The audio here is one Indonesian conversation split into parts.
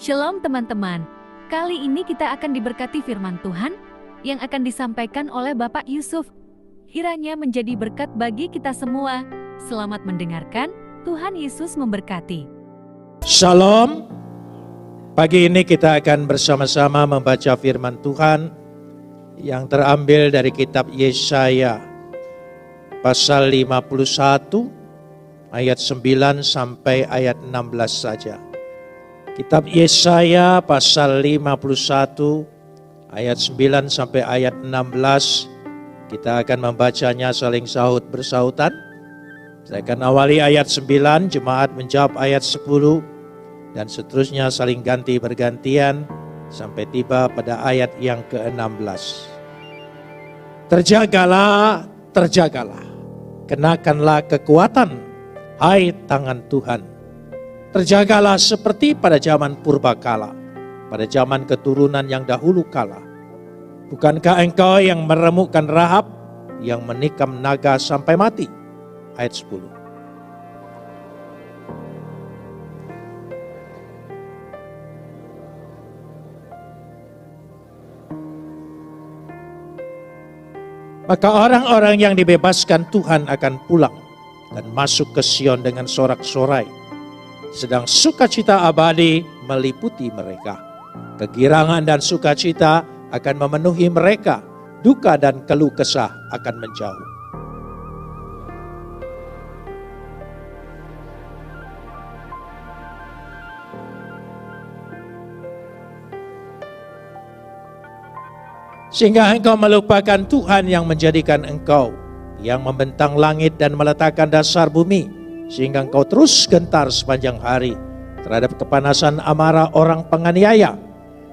Shalom teman-teman, kali ini kita akan diberkati firman Tuhan yang akan disampaikan oleh Bapak Yusuf. Kiranya menjadi berkat bagi kita semua. Selamat mendengarkan, Tuhan Yesus memberkati. Shalom, pagi ini kita akan bersama-sama membaca firman Tuhan yang terambil dari kitab Yesaya pasal 51 ayat 9 sampai ayat 16 saja. Kitab Yesaya pasal 51 ayat 9 sampai ayat 16. Kita akan membacanya saling sahut bersautan. Saya akan awali ayat 9, jemaat menjawab ayat 10, dan seterusnya saling ganti bergantian sampai tiba pada ayat yang ke-16. Terjagalah, terjagalah, kenakanlah kekuatan, hai tangan Tuhan. Terjagalah seperti pada zaman purbakala, pada zaman keturunan yang dahulu kala. Bukankah engkau yang meremukkan Rahab, yang menikam naga sampai mati? Ayat 10. Maka orang-orang yang dibebaskan Tuhan akan pulang dan masuk ke Sion dengan sorak-sorai. Sedang sukacita abadi meliputi mereka. Kegirangan dan sukacita akan memenuhi mereka. Duka dan keluh kesah akan menjauh. Sehingga engkau melupakan Tuhan yang menjadikan engkau, yang membentang langit dan meletakkan dasar bumi, sehingga engkau terus gentar sepanjang hari terhadap kepanasan amarah orang penganiaya.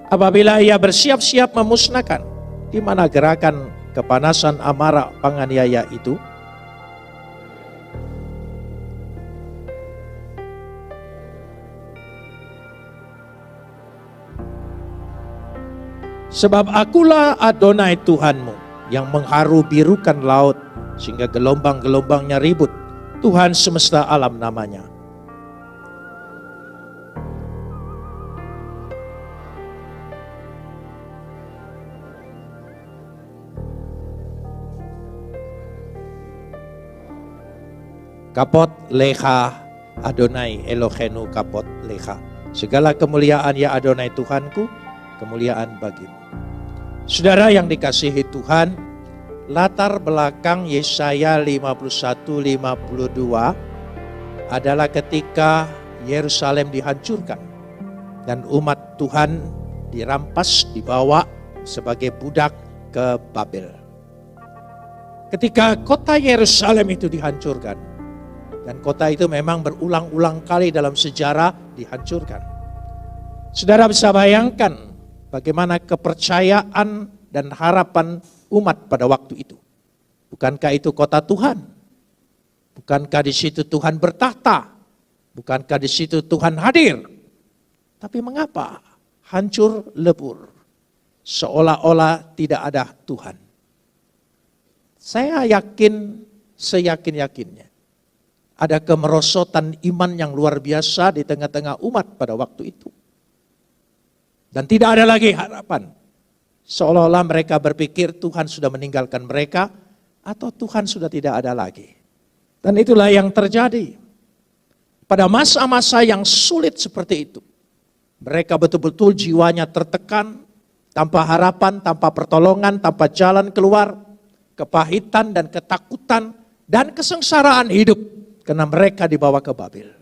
Apabila ia bersiap-siap memusnahkan, di mana gerakan kepanasan amarah penganiaya itu? Sebab akulah Adonai Tuhanmu yang mengharu birukan laut sehingga gelombang-gelombangnya ribut. Tuhan semesta alam namanya. Kapot lecha Adonai Elohenu kapot lecha. Segala kemuliaan ya Adonai Tuhanku, kemuliaan bagimu. Saudara yang dikasihi Tuhan, latar belakang Yesaya 51-52 adalah ketika Yerusalem dihancurkan dan umat Tuhan dirampas, dibawa sebagai budak ke Babel. Ketika kota Yerusalem itu dihancurkan, dan kota itu memang berulang-ulang kali dalam sejarah dihancurkan. Saudara bisa bayangkan bagaimana kepercayaan dan harapan umat pada waktu itu. Bukankah itu kota Tuhan? Bukankah di situ Tuhan bertahta? Bukankah di situ Tuhan hadir? Tapi mengapa hancur lebur? Seolah-olah tidak ada Tuhan. Saya yakin, seyakin-yakinnya, ada kemerosotan iman yang luar biasa di tengah-tengah umat pada waktu itu. Dan tidak ada lagi harapan. Seolah-olah mereka berpikir Tuhan sudah meninggalkan mereka atau Tuhan sudah tidak ada lagi. Dan itulah yang terjadi. Pada masa-masa yang sulit seperti itu, mereka betul-betul jiwanya tertekan, tanpa harapan, tanpa pertolongan, tanpa jalan keluar, kepahitan dan ketakutan dan kesengsaraan hidup karena mereka dibawa ke Babel.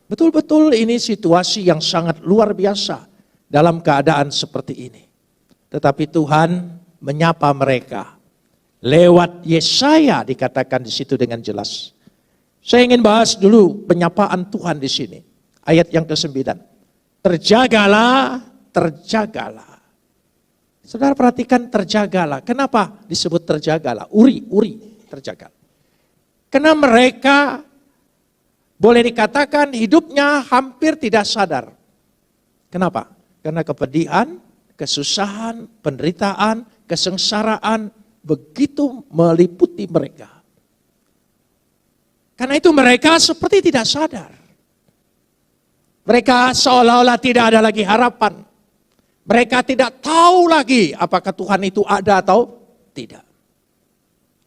Betul-betul ini situasi yang sangat luar biasa dalam keadaan seperti ini. Tetapi Tuhan menyapa mereka. Lewat Yesaya dikatakan di situ dengan jelas. Saya ingin bahas dulu penyapaan Tuhan di sini. Ayat yang ke-9. Terjagalah, terjagalah. Saudara perhatikan terjagalah. Kenapa disebut terjagalah? Uri, terjagalah. Karena mereka boleh dikatakan hidupnya hampir tidak sadar. Kenapa? Karena kepedihan, kesusahan, penderitaan, kesengsaraan begitu meliputi mereka. Karena itu mereka seperti tidak sadar. Mereka seolah-olah tidak ada lagi harapan. Mereka tidak tahu lagi apakah Tuhan itu ada atau tidak.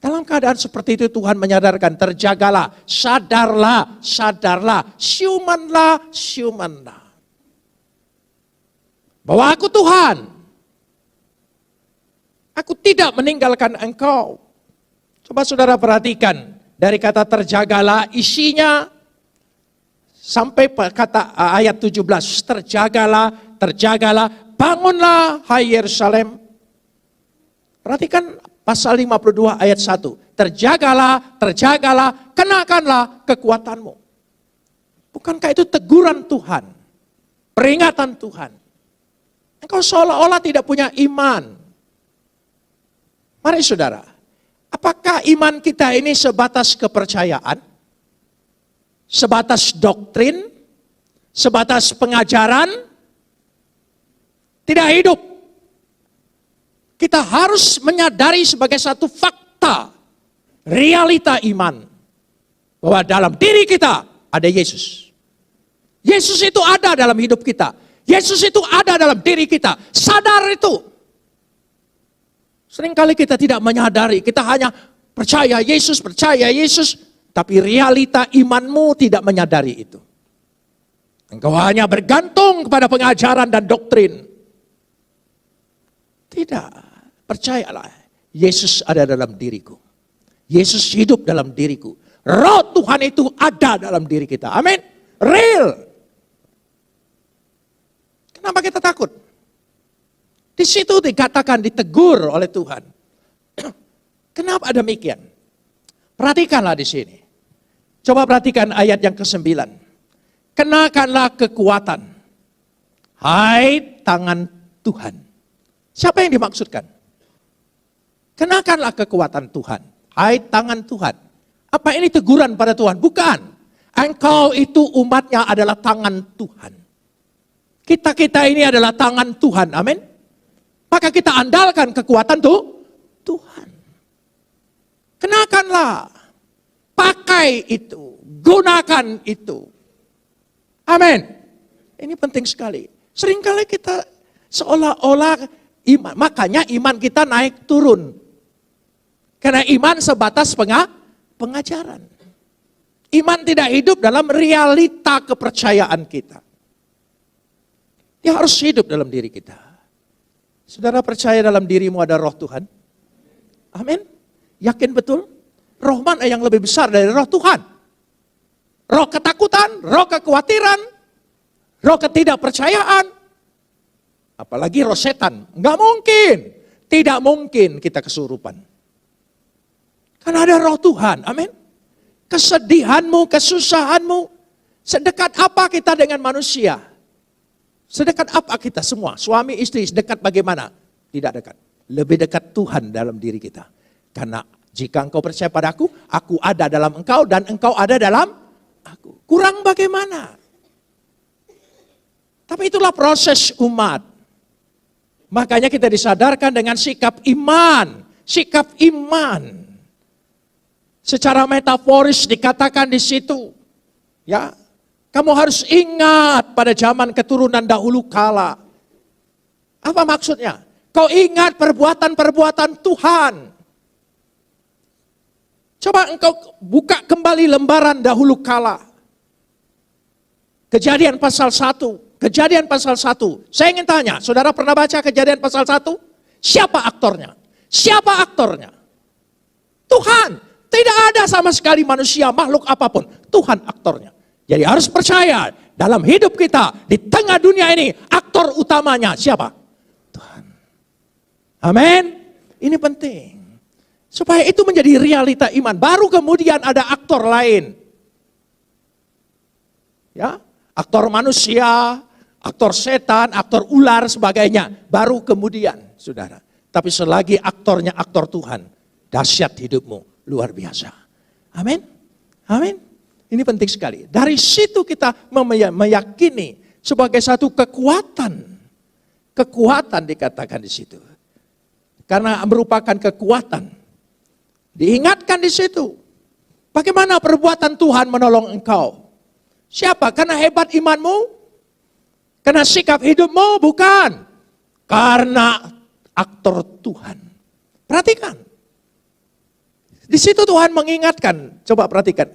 Dalam keadaan seperti itu Tuhan menyadarkan, terjagalah, sadarlah, sadarlah, siumanlah. Bahwa aku Tuhan. Aku tidak meninggalkan engkau. Coba saudara perhatikan, dari kata terjagalah isinya sampai kata ayat 17, terjagalah, bangunlah hai Yerusalem. Perhatikan pasal 52 ayat 1, terjagalah, kenakanlah kekuatanmu. Bukankah itu teguran Tuhan, peringatan Tuhan? Engkau seolah-olah tidak punya iman. Mari saudara, apakah iman kita ini sebatas kepercayaan? Sebatas doktrin? Sebatas pengajaran? Tidak hidup. Kita harus menyadari sebagai satu fakta, realita iman. Bahwa dalam diri kita ada Yesus. Yesus itu ada dalam hidup kita. Yesus itu ada dalam diri kita. Sadar itu. Seringkali kita tidak menyadari, kita hanya percaya Yesus, tapi realita imanmu tidak menyadari itu. Engkau hanya bergantung kepada pengajaran dan doktrin. Tidak, percayalah, Yesus ada dalam diriku. Yesus hidup dalam diriku. Roh Tuhan itu ada dalam diri kita. Amin. Real. Kenapa kita takut? Di situ dikatakan, ditegur oleh Tuhan. Kenapa demikian? Perhatikanlah di sini. Coba perhatikan ayat yang ke-9. Kenakanlah kekuatan, hai tangan Tuhan. Siapa yang dimaksudkan? Kenakanlah kekuatan Tuhan, hai tangan Tuhan. Apa ini teguran pada Tuhan? Bukan. Engkau itu umatnya adalah tangan Tuhan. Kita ini adalah tangan Tuhan. Amin. Maka kita andalkan kekuatan Tuhan. Kenakanlah. Pakai itu. Gunakan itu. Amin. Ini penting sekali. Seringkali kita seolah-olah iman. Makanya iman kita naik turun. Karena iman sebatas pengajaran. Iman tidak hidup dalam realita kepercayaan kita. Dia harus hidup dalam diri kita. Saudara percaya dalam dirimu ada roh Tuhan? Amin. Yakin betul? Roh mana yang lebih besar dari roh Tuhan? Roh ketakutan, roh kekhawatiran, roh ketidakpercayaan. Apalagi roh setan. Enggak mungkin. Tidak mungkin kita kesurupan. Karena ada roh Tuhan. Amin. Kesedihanmu, kesusahanmu. Sedekat apa kita dengan manusia? Sedekat apa kita semua? Suami istri sedekat bagaimana? Tidak dekat. Lebih dekat Tuhan dalam diri kita. Karena jika engkau percaya padaku, aku ada dalam engkau dan engkau ada dalam aku. Kurang bagaimana? Tapi itulah proses umat. Makanya kita disadarkan dengan sikap iman. Sikap iman. Secara metaforis dikatakan di situ. Ya. Kamu harus ingat pada zaman keturunan dahulu kala. Apa maksudnya? Kau ingat perbuatan-perbuatan Tuhan. Coba engkau buka kembali lembaran dahulu kala. Kejadian pasal 1. Kejadian pasal 1. Saya ingin tanya, saudara pernah baca Kejadian pasal 1? Siapa aktornya? Siapa aktornya? Tuhan. Tidak ada sama sekali manusia, makhluk apapun. Tuhan aktornya. Jadi harus percaya dalam hidup kita di tengah dunia ini aktor utamanya siapa? Tuhan. Amin. Ini penting. Supaya itu menjadi realita iman. Baru kemudian ada aktor lain. Ya, aktor manusia, aktor setan, aktor ular sebagainya. Baru kemudian, saudara. Tapi selagi aktornya aktor Tuhan, dahsyat hidupmu luar biasa. Amin. Amin. Ini penting sekali. Dari situ kita meyakini sebagai satu kekuatan. Kekuatan dikatakan di situ. Karena merupakan kekuatan. Diingatkan di situ. Bagaimana perbuatan Tuhan menolong engkau? Siapa? Karena hebat imanmu? Karena sikap hidupmu bukan karena aktor Tuhan. Perhatikan. Di situ Tuhan mengingatkan, coba perhatikan.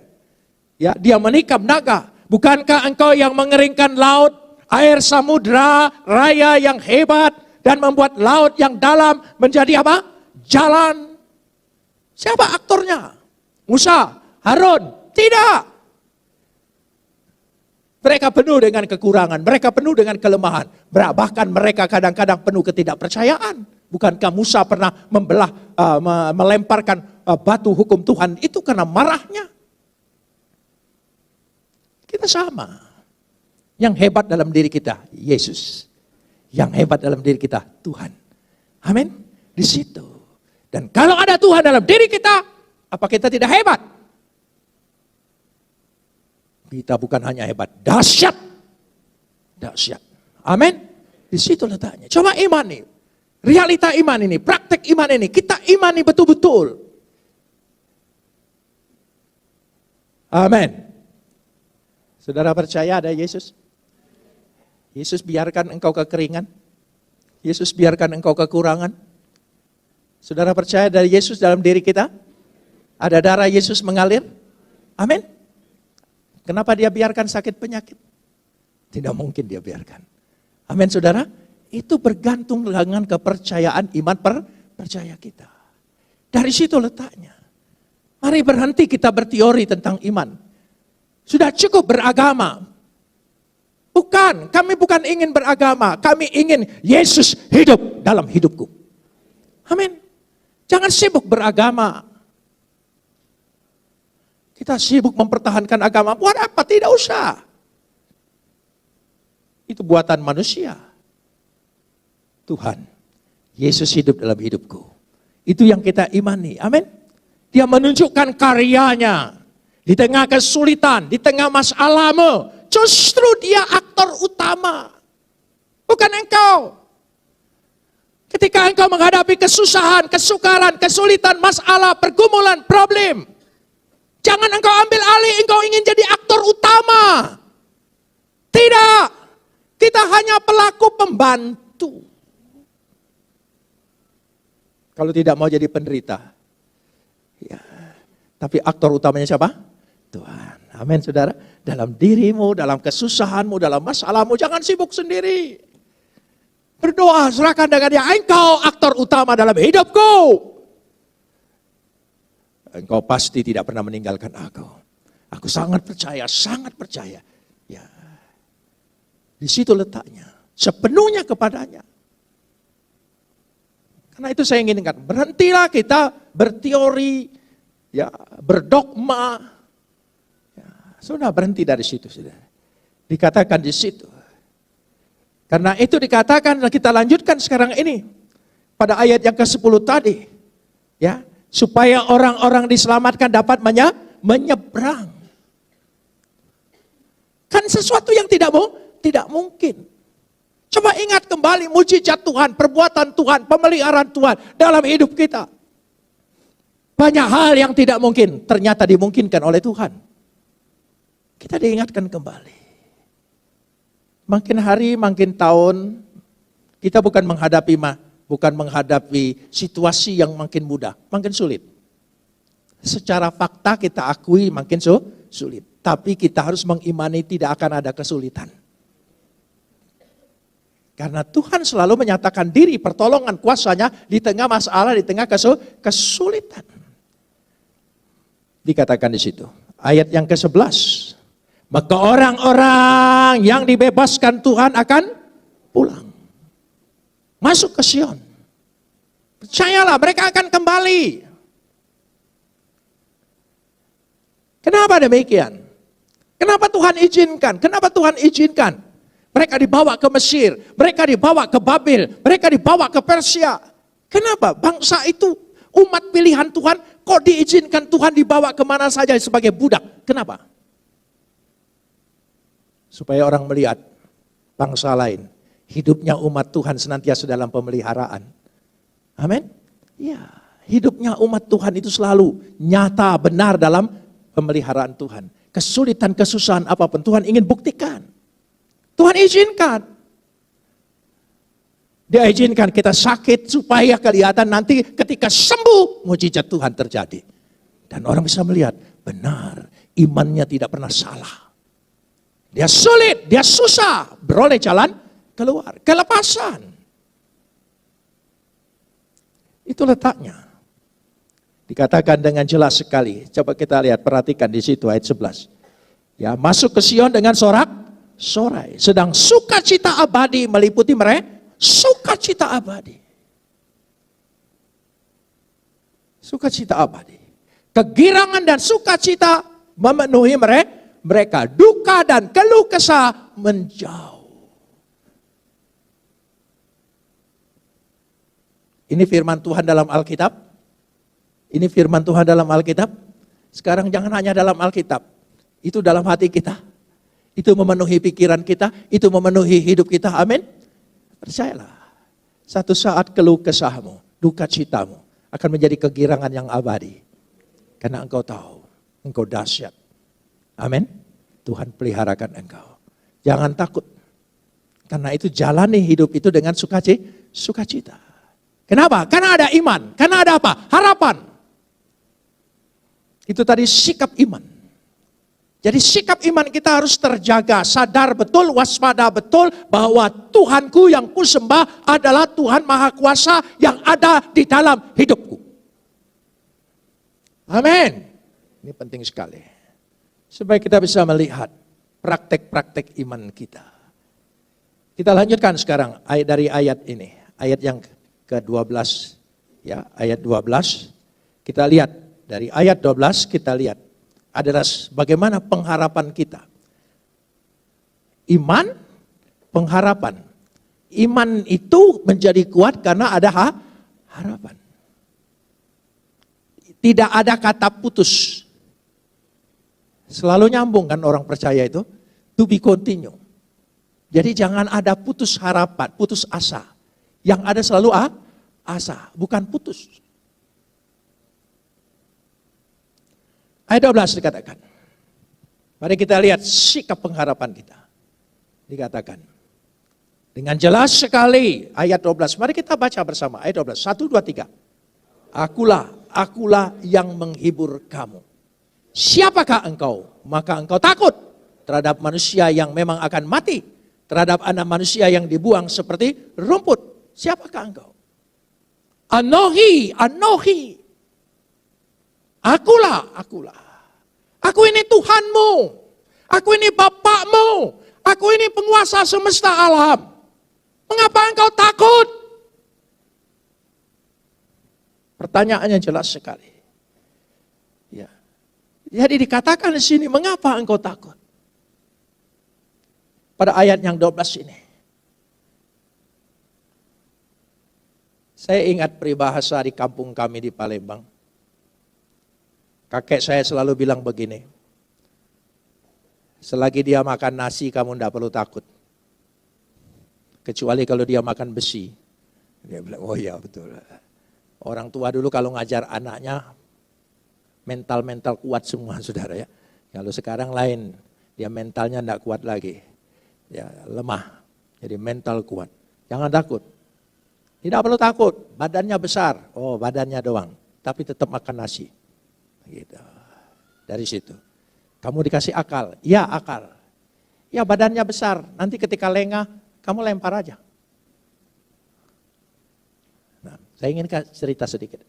Ya, dia menikam naga. Bukankah engkau yang mengeringkan laut, air samudra, raya yang hebat, dan membuat laut yang dalam menjadi apa? Jalan. Siapa aktornya? Musa, Harun? Tidak. Mereka penuh dengan kekurangan, mereka penuh dengan kelemahan. Bahkan mereka kadang-kadang penuh ketidakpercayaan. Bukankah Musa pernah melemparkan batu hukum Tuhan itu karena marahnya? Kita sama. Yang hebat dalam diri kita, Yesus. Yang hebat dalam diri kita, Tuhan. Amin. Di situ. Dan kalau ada Tuhan dalam diri kita, apa kita tidak hebat? Kita bukan hanya hebat, dahsyat. Dahsyat. Amin. Di situ letaknya. Coba imani. Realita iman ini, praktek iman ini, kita imani betul-betul. Amin. Saudara percaya ada Yesus? Yesus biarkan engkau kekeringan? Yesus biarkan engkau kekurangan? Saudara percaya dari Yesus dalam diri kita? Ada darah Yesus mengalir? Amin. Kenapa dia biarkan sakit penyakit? Tidak mungkin dia biarkan. Amin saudara. Itu bergantung dengan kepercayaan iman percaya kita. Dari situ letaknya. Mari berhenti kita berteori tentang iman. Sudah cukup beragama. Bukan, kami bukan ingin beragama. Kami ingin Yesus hidup dalam hidupku. Amin. Jangan sibuk beragama. Kita sibuk mempertahankan agama. Buat apa? Tidak usah. Itu buatan manusia. Tuhan, Yesus hidup dalam hidupku. Itu yang kita imani. Amin. Dia menunjukkan karyanya. Di tengah kesulitan, di tengah masalahmu. Justru dia aktor utama. Bukan engkau. Ketika engkau menghadapi kesusahan, kesukaran, kesulitan, masalah, pergumulan, problem. Jangan engkau ambil alih, engkau ingin jadi aktor utama. Tidak. Kita hanya pelaku pembantu. Kalau tidak mau jadi penderita. Ya. Tapi aktor utamanya siapa? Tuhan. Amin saudara. Dalam dirimu, dalam kesusahanmu, dalam masalahmu, jangan sibuk sendiri. Berdoa, serahkan dengan dia. Engkau aktor utama dalam hidupku. Engkau pasti tidak pernah meninggalkan aku. Aku sangat percaya. Ya. Di situ letaknya. Sepenuhnya kepadanya. Karena itu saya ingin ingat, berhentilah kita berteori, ya, berdogma. Ya, sudah berhenti dari situ, sudah. Dikatakan di situ. Karena itu dikatakan, kita lanjutkan sekarang ini pada ayat yang ke-10 tadi, ya, supaya orang-orang diselamatkan dapat menyeberang. Kan sesuatu yang tidak mungkin. Coba ingat kembali mujizat Tuhan, perbuatan Tuhan, pemeliharaan Tuhan dalam hidup kita. Banyak hal yang tidak mungkin ternyata dimungkinkan oleh Tuhan. Kita diingatkan kembali. Makin hari, makin tahun, kita bukan menghadapi situasi yang makin mudah, makin sulit. Secara fakta kita akui makin sulit. Tapi kita harus mengimani tidak akan ada kesulitan. Karena Tuhan selalu menyatakan diri pertolongan kuasanya di tengah masalah, di tengah kesulitan. Dikatakan di situ. Ayat yang ke-11. Maka orang-orang yang dibebaskan Tuhan akan pulang. Masuk ke Sion. Percayalah mereka akan kembali. Kenapa demikian? Kenapa Tuhan izinkan? Kenapa Tuhan izinkan? Mereka dibawa ke Mesir, mereka dibawa ke Babel, mereka dibawa ke Persia. Kenapa? Bangsa itu, umat pilihan Tuhan, kok diizinkan Tuhan dibawa kemana saja sebagai budak? Kenapa? Supaya orang melihat bangsa lain, hidupnya umat Tuhan senantiasa dalam pemeliharaan. Amin? Ya, hidupnya umat Tuhan itu selalu nyata, benar dalam pemeliharaan Tuhan. Kesulitan, kesusahan apapun Tuhan ingin buktikan. Tuhan izinkan. Dia izinkan kita sakit supaya kelihatan nanti ketika sembuh mujizat Tuhan terjadi. Dan orang bisa melihat, benar, imannya tidak pernah salah. Dia sulit, dia susah, beroleh jalan keluar, kelepasan. Itu letaknya. Dikatakan dengan jelas sekali. Coba kita lihat, perhatikan di situ ayat 11. Ya, masuk ke Sion dengan sorak-sorai. Sedang sukacita abadi meliputi mereka. Sukacita abadi. Sukacita abadi. Kegirangan dan sukacita memenuhi mereka. Duka dan keluh kesah menjauh. Ini firman Tuhan dalam Alkitab. Ini firman Tuhan dalam Alkitab. Sekarang jangan hanya dalam Alkitab. Itu dalam hati kita. Itu memenuhi pikiran kita. Itu memenuhi hidup kita. Amin. Percayalah, satu saat keluh kesahmu, duka citamu akan menjadi kegirangan yang abadi. Karena engkau tahu, engkau dahsyat. Amin. Tuhan peliharakan engkau. Jangan takut. Karena itu jalani hidup itu dengan sukacita. Kenapa? Karena ada iman. Karena ada apa? Harapan. Itu tadi sikap iman. Jadi sikap iman kita harus terjaga, sadar betul, waspada betul bahwa Tuhanku yang kusembah adalah Tuhan Maha Kuasa yang ada di dalam hidupku. Amin. Ini penting sekali. Supaya kita bisa melihat praktek-praktek iman kita. Kita lanjutkan sekarang dari ayat ini, ayat yang ke-12 ya, ayat 12. Kita lihat dari ayat 12 kita lihat adalah bagaimana pengharapan kita. Iman, pengharapan. Iman itu menjadi kuat karena ada harapan. Tidak ada kata putus. Selalu nyambung kan orang percaya itu. To be continue. Jadi jangan ada putus harapan, putus asa. Yang ada selalu asa, bukan putus. Ayat 12 dikatakan. Mari kita lihat sikap pengharapan kita. Dikatakan. Dengan jelas sekali ayat 12. Mari kita baca bersama ayat 12. 1, 2, 3. Akulah yang menghibur kamu. Siapakah engkau? Maka engkau takut terhadap manusia yang memang akan mati. Terhadap anak manusia yang dibuang seperti rumput. Siapakah engkau? Anohi. Akulah. Aku ini Tuhanmu. Aku ini Bapakmu. Aku ini penguasa semesta alam. Mengapa engkau takut? Pertanyaannya jelas sekali. Ya. Jadi dikatakan di sini, mengapa engkau takut? Pada ayat yang 12 ini. Saya ingat peribahasa di kampung kami di Palembang. Kakek saya selalu bilang begini, selagi dia makan nasi kamu tidak perlu takut. Kecuali kalau dia makan besi. Dia bilang, oh iya betul. Orang tua dulu kalau ngajar anaknya, mental kuat semua saudara ya. Kalau sekarang lain, dia mentalnya tidak kuat lagi. Ya, lemah, jadi mental kuat. Jangan takut. Tidak perlu takut, badannya besar. Oh badannya doang, tapi tetap makan nasi. Gitu. Dari situ. Kamu dikasih akal. Ya akal. Ya badannya besar. Nanti ketika lengah, kamu lempar aja. Nah, saya ingin cerita sedikit.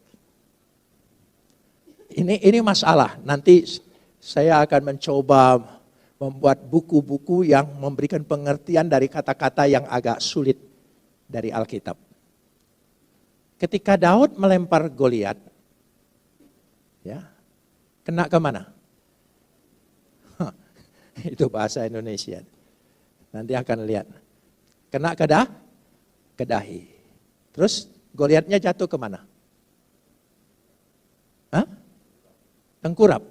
Ini masalah. Nanti saya akan mencoba membuat buku-buku yang memberikan pengertian dari kata-kata yang agak sulit dari Alkitab. Ketika Daud melempar Goliat, ya, kena ke mana? Itu bahasa Indonesia. Nanti akan lihat. Kena ke dahi. Terus Goliatnya jatuh ke mana? Hah? Tengkurap.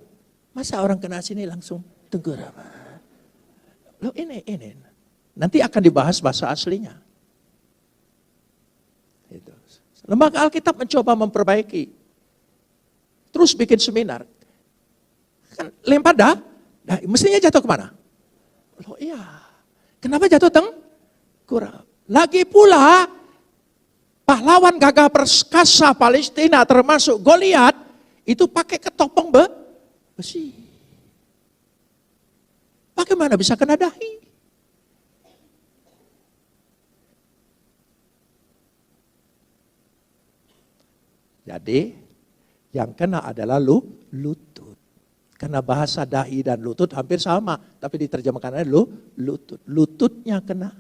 Masa orang kena sini langsung tengkurap? Loh ini. Nanti akan dibahas bahasa aslinya. Itu. Lembaga Alkitab mencoba memperbaiki. Terus bikin seminar. Kan lempar mestinya jatuh kemana? Loh iya. Kenapa jatuh tengkurap? Lagi pula pahlawan gagah perkasa Palestina termasuk Goliat itu pakai ketopong besi. Bagaimana bisa kena dahi? Jadi yang kena adalah lutut. Karena bahasa dahi dan lutut hampir sama, tapi diterjemahkan lutut. Lututnya kena.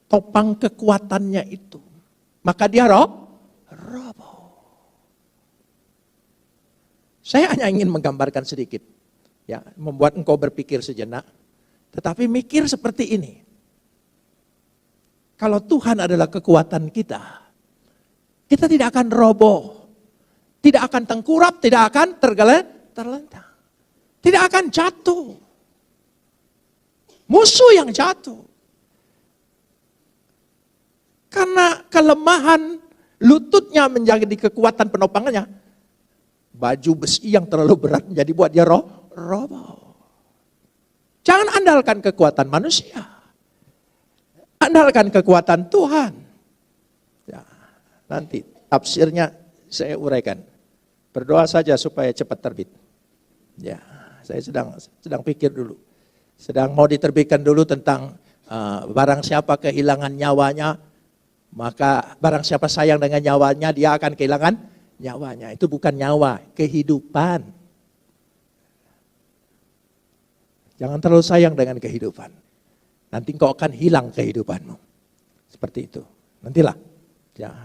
Topang kekuatannya itu. Maka dia roboh. Saya hanya ingin menggambarkan sedikit. Ya, membuat engkau berpikir sejenak. Tetapi mikir seperti ini. Kalau Tuhan adalah kekuatan kita tidak akan roboh. Tidak akan tengkurap, tidak akan terlentang. Tidak akan jatuh. Musuh yang jatuh. Karena kelemahan lututnya menjadi kekuatan penopangnya. Baju besi yang terlalu berat menjadi buat dia roboh. Jangan andalkan kekuatan manusia. Andalkan kekuatan Tuhan. Ya, nanti tafsirnya saya uraikan. Berdoa saja supaya cepat terbit. Ya, saya sedang pikir dulu. Sedang mau diterbitkan dulu tentang barang siapa kehilangan nyawanya, maka barang siapa sayang dengan nyawanya, dia akan kehilangan nyawanya. Itu bukan nyawa, kehidupan. Jangan terlalu sayang dengan kehidupan. Nanti engkau akan hilang kehidupanmu. Seperti itu. Nantilah. Ya,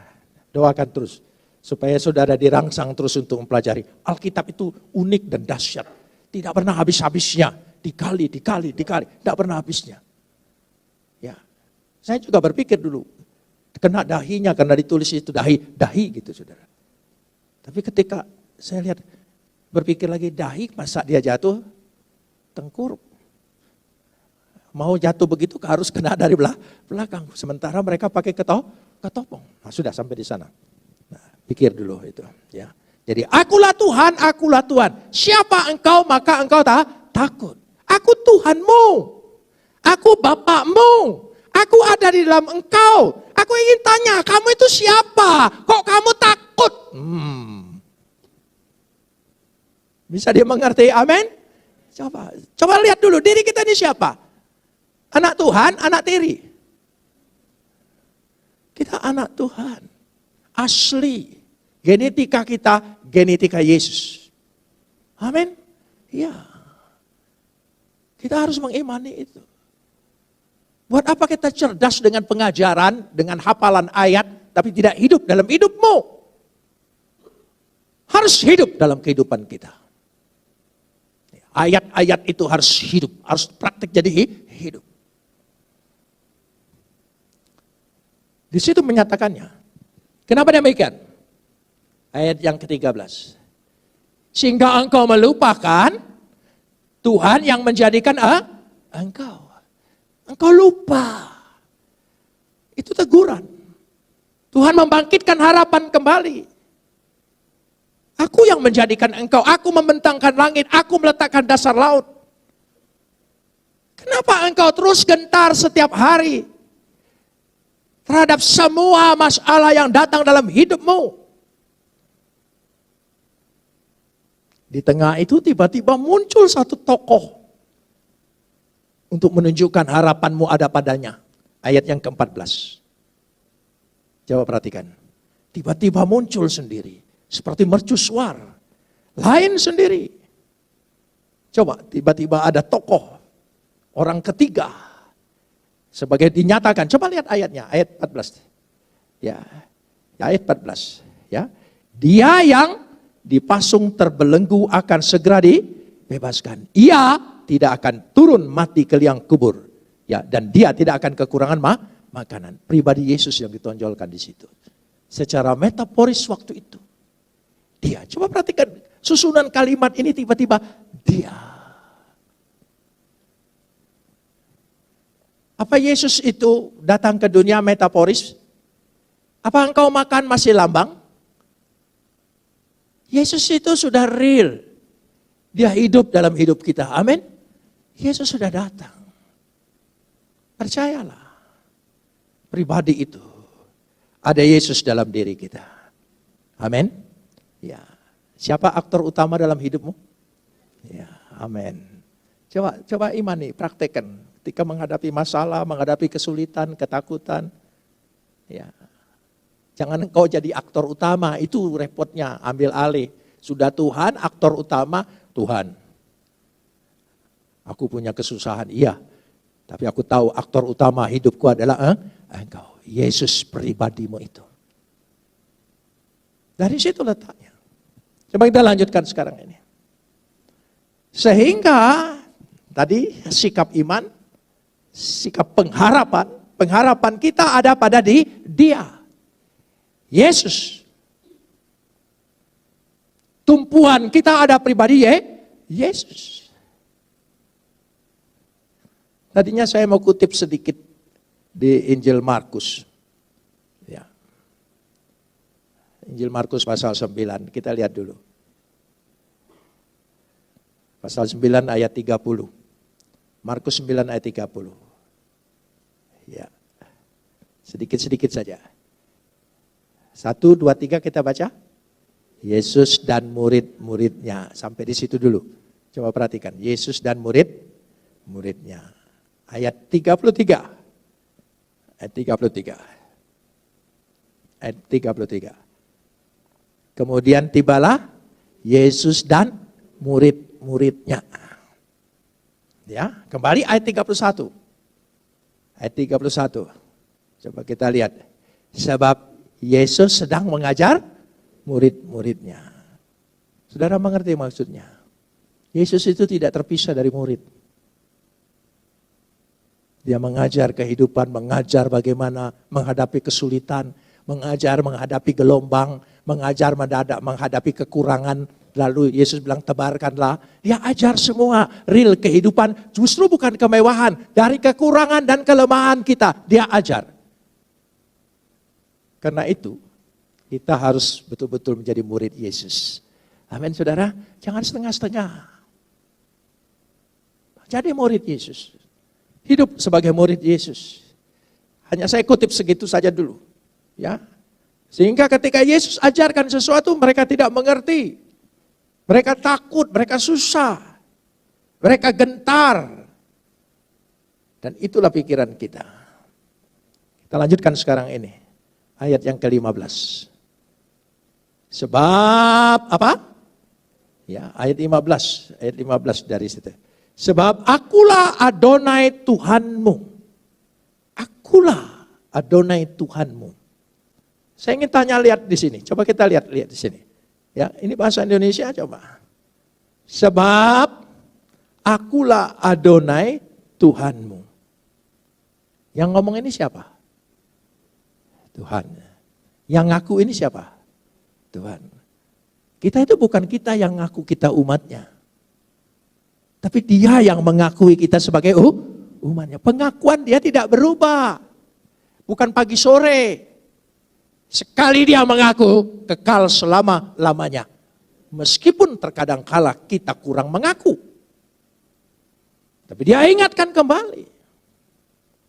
doakan terus. Supaya saudara dirangsang terus untuk mempelajari. Alkitab itu unik dan dahsyat. Tidak pernah habis-habisnya. Dikali. Tidak pernah habisnya. Ya, saya juga berpikir dulu. Kena dahinya karena ditulis itu dahi gitu saudara. Tapi ketika saya lihat, berpikir lagi dahi, masa dia jatuh tengkurap. Mau jatuh begitu harus kena dari belakang. Sementara mereka pakai ketopong. Nah, sudah sampai di sana. Nah, pikir dulu itu. Ya. Jadi akulah Tuhan. Siapa engkau maka engkau takut. Aku Tuhanmu. Aku Bapakmu. Aku ada di dalam engkau. Aku ingin tanya, kamu itu siapa? Kok kamu takut? Bisa dia mengerti? Amin? Coba lihat dulu diri kita ini siapa? Anak Tuhan, anak tiri. Kita anak Tuhan. Asli. Genetika kita, genetika Yesus. Amin? Iya. Kita harus mengimani itu. Buat apa kita cerdas dengan pengajaran, dengan hafalan ayat, tapi tidak hidup dalam hidupmu? Harus hidup dalam kehidupan kita. Ayat-ayat itu harus hidup, harus praktik jadi hidup. Di situ menyatakannya. Kenapa demikian? Ayat yang ke-13. Sehingga engkau melupakan Tuhan yang menjadikan engkau. Engkau lupa. Itu teguran. Tuhan membangkitkan harapan kembali. Aku yang menjadikan engkau. Aku membentangkan langit. Aku meletakkan dasar laut. Kenapa engkau terus gentar setiap hari terhadap semua masalah yang datang dalam hidupmu? Di tengah itu tiba-tiba muncul satu tokoh untuk menunjukkan harapanmu ada padanya. Ayat yang ke-14. Coba perhatikan. Tiba-tiba muncul sendiri. Seperti mercusuar. Lain sendiri. Coba tiba-tiba ada tokoh. Orang ketiga. Sebagai dinyatakan. Coba lihat ayatnya. Ayat 14. Ya, ayat 14. Ya. Dia yang dipasung terbelenggu akan segera dibebaskan. Ia tidak akan turun mati ke liang kubur. Ya, dan dia tidak akan kekurangan makanan. Pribadi Yesus yang ditonjolkan di situ. Secara metaforis waktu itu. Dia. Coba perhatikan susunan kalimat ini tiba-tiba dia. Apa Yesus itu datang ke dunia metaforis? Apa engkau makan masih lambang? Yesus itu sudah real. Dia hidup dalam hidup kita. Amin. Yesus sudah datang. Percayalah. Pribadi itu Ada Yesus dalam diri kita. Amin. Ya. Siapa aktor utama dalam hidupmu? Ya, amin. Coba imani, praktekkan. Ketika menghadapi masalah, menghadapi kesulitan, ketakutan. Ya. Jangan engkau jadi aktor utama, itu repotnya, ambil alih. Sudah Tuhan, aktor utama, Tuhan. Aku punya kesusahan, iya. Tapi aku tahu aktor utama hidupku adalah engkau. Yesus pribadimu itu. Dari situ letaknya. Coba kita lanjutkan sekarang ini. Sehingga tadi sikap iman, sikap pengharapan kita ada pada Dia. Yesus. Tumpuan kita ada pribadi Yesus. Tadinya saya mau kutip sedikit di Injil Markus. Ya. Injil Markus pasal 9, kita lihat dulu. Pasal 9 ayat 30. Markus 9 ayat 30. Ya. Sedikit-sedikit saja. 1, 2, 3 kita baca. Yesus dan murid-muridnya. Sampai di situ dulu. Coba perhatikan. Yesus dan murid-muridnya. Ayat 33. Ayat 33. Ayat 33. Kemudian tibalah Yesus dan murid-muridnya. Ya, kembali ayat 31. Ayat 31. Coba kita lihat. Sebab Yesus sedang mengajar murid-muridnya. Saudara mengerti maksudnya? Yesus itu tidak terpisah dari murid. Dia mengajar kehidupan, mengajar bagaimana menghadapi kesulitan, mengajar menghadapi gelombang, mengajar menghadapi kekurangan. Lalu Yesus bilang tebarkanlah. Dia ajar semua real kehidupan, justru bukan kemewahan. Dari kekurangan dan kelemahan kita, dia ajar. Karena itu, kita harus betul-betul menjadi murid Yesus. Amin saudara, jangan setengah-setengah. Jadi murid Yesus. Hidup sebagai murid Yesus. Hanya saya kutip segitu saja dulu. Ya. Sehingga ketika Yesus ajarkan sesuatu, mereka tidak mengerti. Mereka takut, mereka susah. Mereka gentar. Dan itulah pikiran kita. Kita lanjutkan sekarang ini. Ayat yang ke-15. Sebab apa? Ya, ayat 15. Ayat 15 dari situ. Sebab akulah Adonai Tuhanmu. Akulah Adonai Tuhanmu. Saya ingin tanya, lihat di sini. Coba kita lihat di sini. Ya, ini bahasa Indonesia coba. Sebab akulah Adonai Tuhanmu. Yang ngomong ini siapa? Tuhan. Yang ngaku ini siapa? Tuhan. Kita itu bukan kita yang ngaku kita umatnya. Tapi dia yang mengakui kita sebagai umatnya. Pengakuan dia tidak berubah. Bukan pagi sore. Sekali dia mengaku, kekal selama-lamanya. Meskipun terkadang kala kita kurang mengaku. Tapi dia ingatkan kembali.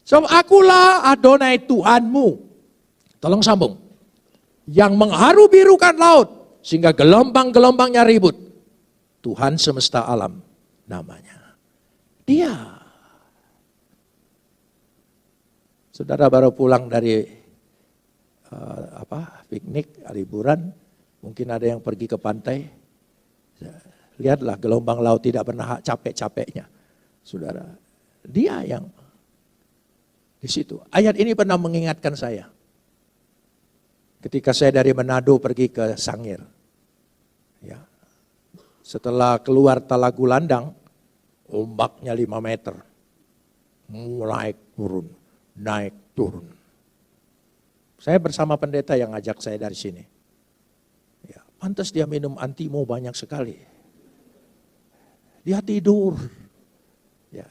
Sebab akulah Adonai Tuhanmu. Tolong sambung. Yang mengharu-birukan laut sehingga gelombang-gelombangnya ribut. Tuhan semesta alam namanya. Dia. Saudara baru pulang dari piknik, liburan. Mungkin ada yang pergi ke pantai. Lihatlah gelombang laut tidak pernah capek-capeknya. Saudara, dia yang di situ. Ayat ini pernah mengingatkan saya. Ketika saya dari Manado pergi ke Sangir. Ya. Setelah keluar Talagu Landang, ombaknya 5 meter. Naik turun. Saya bersama pendeta yang ngajak saya dari sini. Ya, pantas dia minum antimo banyak sekali. Dia tidur. Ya.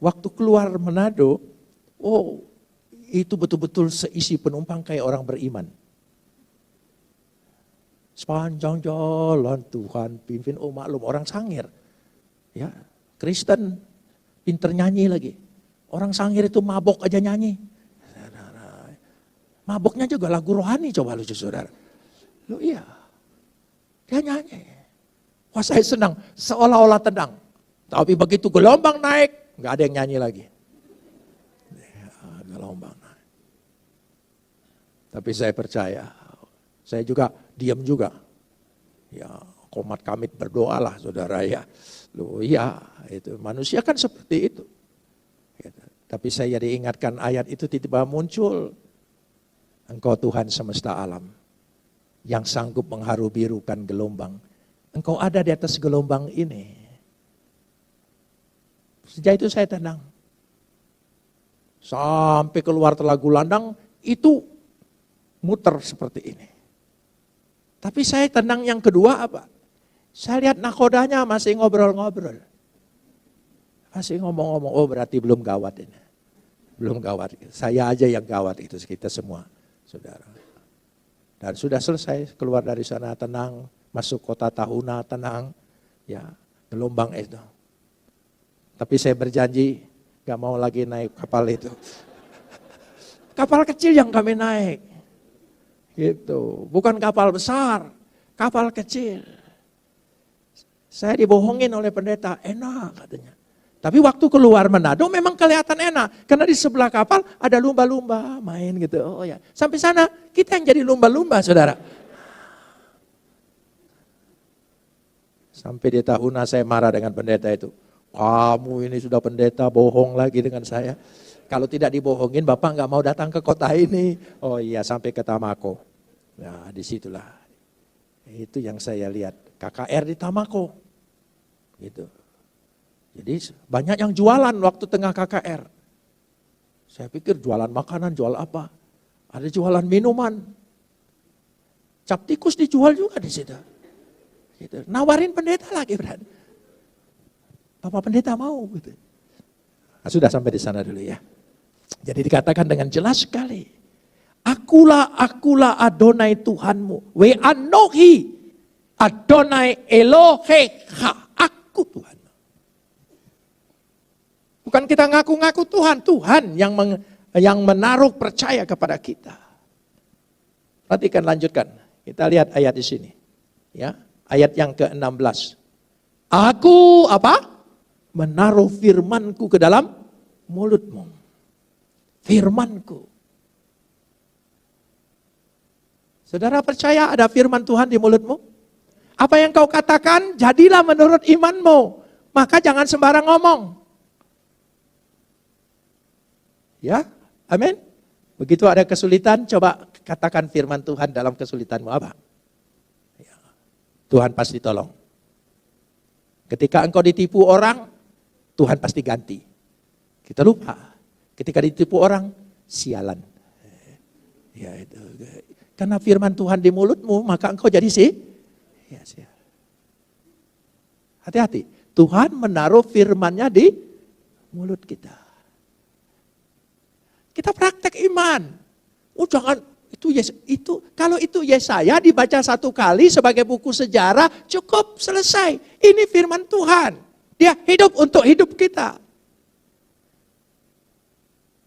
Waktu keluar Manado, itu betul-betul seisi penumpang kayak orang beriman. Sepanjang jalan Tuhan pimpin, maklum orang Sangir. Ya, Kristen pinter nyanyi lagi. Orang Sangir itu mabok aja nyanyi. Mabuknya juga lagu rohani, coba lucu saudara. Loh iya, dia nyanyi. Wah saya senang, seolah-olah tenang. Tapi begitu gelombang naik, nggak ada yang nyanyi lagi. Ya, gelombang naik. Tapi saya percaya, saya juga diam juga. Ya, komat kamit berdoalah saudara ya. Loh iya, itu manusia kan seperti itu. Gitu. Tapi saya diingatkan ayat itu tiba-tiba muncul. Engkau Tuhan semesta alam, yang sanggup mengharu-birukan gelombang. Engkau ada di atas gelombang ini. Sejak itu saya tenang. Sampai keluar Telagu Landang, itu muter seperti ini. Tapi saya tenang yang kedua apa? Saya lihat nakodanya masih ngobrol-ngobrol. Masih ngomong-ngomong, oh berarti belum gawat ini. Belum gawat, saya aja yang gawat itu kita semua, saudara. Dan sudah selesai, keluar dari sana tenang, masuk kota Tahuna tenang, ya gelombang itu. Tapi saya berjanji gak mau lagi naik kapal itu. Kapal kecil yang kami naik. Gitu. Bukan kapal besar, kapal kecil. Saya dibohongin oleh pendeta, enak katanya. Tapi waktu keluar Manado memang kelihatan enak. Karena di sebelah kapal ada lumba-lumba main gitu. Oh ya, sampai sana kita yang jadi lumba-lumba saudara. Sampai di Tahuna saya marah dengan pendeta itu. Kamu ini sudah pendeta bohong lagi dengan saya. Kalau tidak dibohongin Bapak nggak mau datang ke kota ini. Oh iya sampai ke Tamako. Nah disitulah. Itu yang saya lihat. KKR di Tamako. Gitu. Jadi banyak yang jualan waktu tengah KKR. Saya pikir jualan makanan, jual apa? Ada jualan minuman. Cap tikus dijual juga di situ. Gitu. Nawarin pendeta lagi berarti. Bapak pendeta mau gitu. Nah, sudah sampai di sana dulu ya. Jadi dikatakan dengan jelas sekali. Akulah Adonai Tuhanmu. We anohi Adonai Elohecha. Aku Tuhan. Bukan kita ngaku-ngaku Tuhan. Tuhan yang menaruh percaya kepada kita. Perhatikan lanjutkan. Kita lihat ayat di sini. Ya, ayat yang ke-16. Aku apa? Menaruh firmanku ke dalam mulutmu. Firmanku. Saudara percaya ada firman Tuhan di mulutmu? Apa yang kau katakan, jadilah menurut imanmu. Maka jangan sembarang ngomong. Ya, amin. Begitu ada kesulitan, coba katakan firman Tuhan dalam kesulitanmu apa? Ya. Tuhan pasti tolong. Ketika engkau ditipu orang, Tuhan pasti ganti. Kita lupa. Ketika ditipu orang, sialan. Ya itu. Karena firman Tuhan di mulutmu, maka engkau jadi ya, sial. Hati-hati. Tuhan menaruh firman-Nya di mulut kita. Kita praktek iman. Oh jangan, itu kalau itu Yesaya dibaca satu kali sebagai buku sejarah, cukup selesai. Ini firman Tuhan. Dia hidup untuk hidup kita.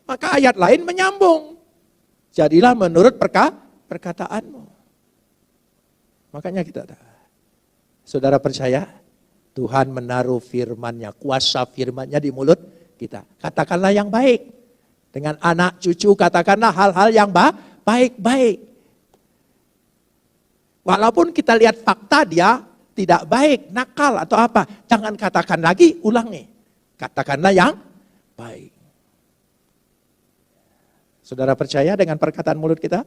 Maka ayat lain menyambung. Jadilah menurut perkataanmu. Makanya kita, saudara percaya, Tuhan menaruh firman-Nya, kuasa firman-Nya di mulut kita. Katakanlah yang baik. Dengan anak cucu katakanlah hal-hal yang baik-baik. Walaupun kita lihat fakta dia tidak baik, nakal atau apa. Jangan katakan lagi, ulangi. Katakanlah yang baik. Saudara percaya dengan perkataan mulut kita?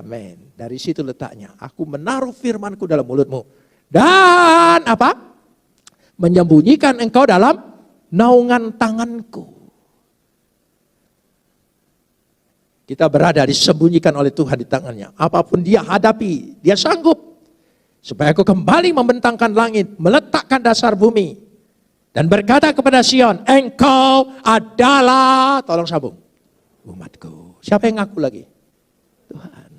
Amin. Dari situ letaknya. Aku menaruh firmanku dalam mulutmu. Dan apa? Menyembunyikan engkau dalam naungan tanganku. Kita berada disembunyikan oleh Tuhan di tangannya. Apapun dia hadapi, dia sanggup. Supaya aku kembali membentangkan langit, meletakkan dasar bumi. Dan berkata kepada Sion, engkau adalah, tolong sambung, umatku. Siapa yang ngaku lagi? Tuhan.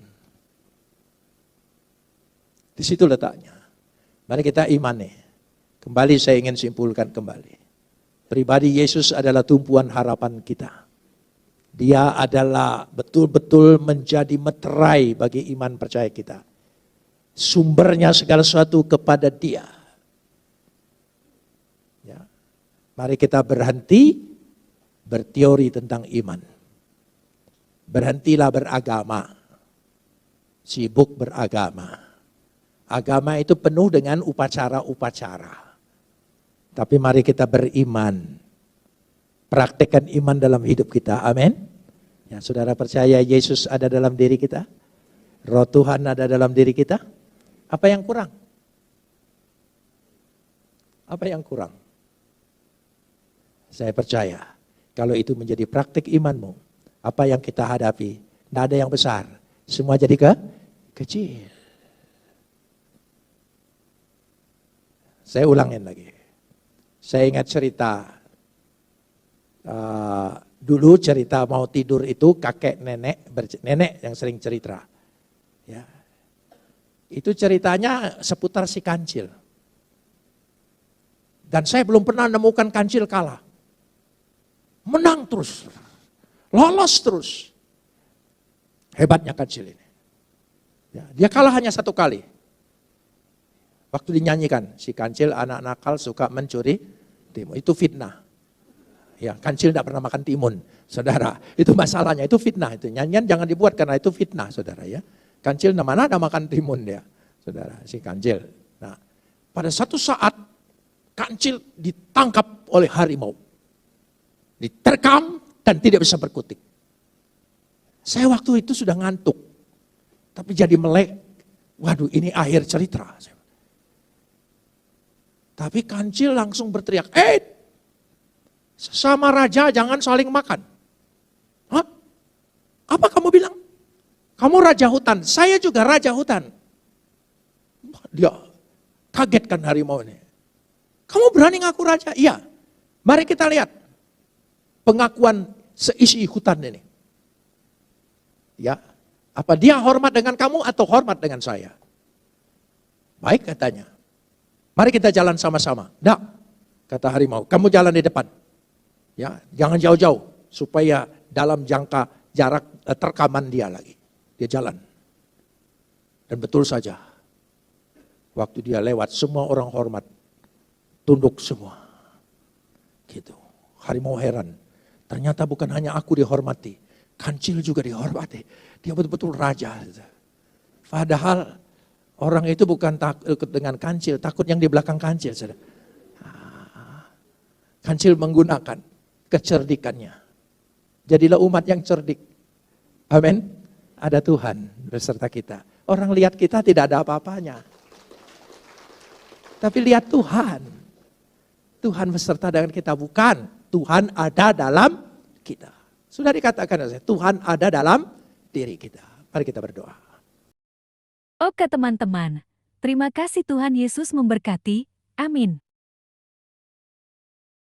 Di situ letaknya. Mari kita imani. Kembali saya ingin simpulkan kembali. Pribadi Yesus adalah tumpuan harapan kita. Dia adalah betul-betul menjadi meterai bagi iman percaya kita. Sumbernya segala sesuatu kepada Dia. Ya. Mari kita berhenti berteori tentang iman. Berhentilah beragama. Sibuk beragama. Agama itu penuh dengan upacara-upacara. Tapi mari kita beriman. Praktekkan iman dalam hidup kita. Amin. Ya, saudara percaya Yesus ada dalam diri kita? Roh Tuhan ada dalam diri kita? Apa yang kurang? Apa yang kurang? Saya percaya kalau itu menjadi praktik imanmu, apa yang kita hadapi, tidak ada yang besar. Semua jadi kecil. Saya ulangin lagi. Saya ingat cerita. Dulu cerita mau tidur itu kakek nenek yang sering cerita. Ya. Itu ceritanya seputar si kancil. Dan saya belum pernah nemukan kancil kalah. Menang terus. Lolos terus. Hebatnya kancil ini. Ya, dia kalah hanya satu kali. Waktu dinyanyikan, si kancil anak nakal suka mencuri timun. Itu fitnah. Ya, kancil tidak pernah makan timun, saudara. Itu masalahnya, itu fitnah. Itu nyanyian jangan dibuat karena itu fitnah, saudara ya. Kancil mana ada makan timun dia, saudara, si kancil. Nah, pada satu saat kancil ditangkap oleh harimau, diterkam dan tidak bisa berkutik. Saya waktu itu sudah ngantuk, tapi jadi melek. Waduh, ini akhir cerita. Tapi kancil langsung berteriak, sesama raja jangan saling makan. Hah? Apa kamu bilang? Kamu raja hutan, saya juga raja hutan. Dia kagetkan harimau ini. Kamu berani ngaku raja? Iya. Mari kita lihat pengakuan seisi hutan ini. Ya, apa dia hormat dengan kamu atau hormat dengan saya? Baik katanya. Mari kita jalan sama-sama. Nggak, kata harimau, kamu jalan di depan. Ya, jangan jauh-jauh supaya dalam jangka jarak terkaman dia lagi. Dia jalan. Dan betul saja. Waktu dia lewat semua orang hormat. Tunduk semua. Gitu. Harimau heran. Ternyata bukan hanya aku dihormati. Kancil juga dihormati. Dia betul-betul raja. Padahal orang itu bukan takut dengan kancil. Takut yang di belakang kancil. Kancil menggunakan kecerdikannya. Jadilah umat yang cerdik. Amin. Ada Tuhan beserta kita. Orang lihat kita tidak ada apa-apanya. Tapi lihat Tuhan. Tuhan beserta dengan kita. Bukan. Tuhan ada dalam kita. Sudah dikatakan, Tuhan ada dalam diri kita. Mari kita berdoa. Oke teman-teman. Terima kasih Tuhan Yesus memberkati. Amin.